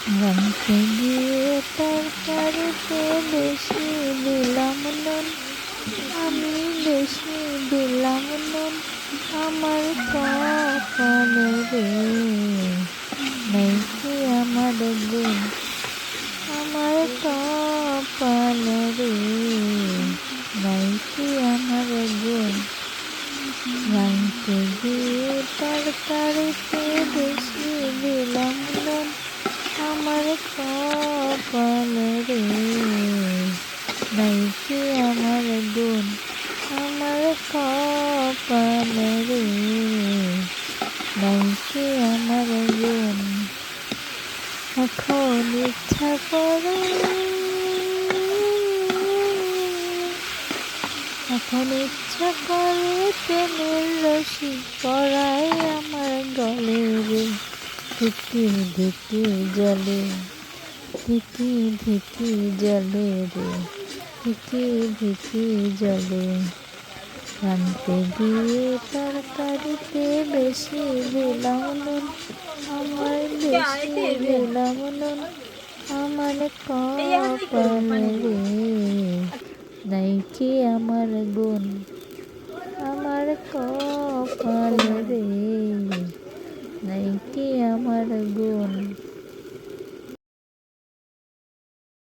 রাঁধতে গিয়ে তরকারিতে বেশি দিলাম নুন, আমি বেশি দিলাম নুন, আমার কপালে রে নেই কি আমার গুণ, আমার কপালে রে নাই কি আমার গুণ। রাঁধতে গিয়ে তরকারিতে বেশি দিলাম নুন, আমার কপালে রে নাই কি আমার গুণ, আমার কপালে রে নাই কি আমার গুণ। এখন ইচ্ছা করে, এখন ইচ্ছা করে প্রেমের রশি পরাই আমার গলে রে, ধিকি ধিকি জলে, ধিকি ধিকি জলে রে, ধিকি ধিকি জলে। রাঁধতে গিয়ে তরকারিতে বেশি দিলাম নুন, আমার বেশি দিলাম নুন, আমার কপালে রে নাই কি আমার গুণ, আমার কপালে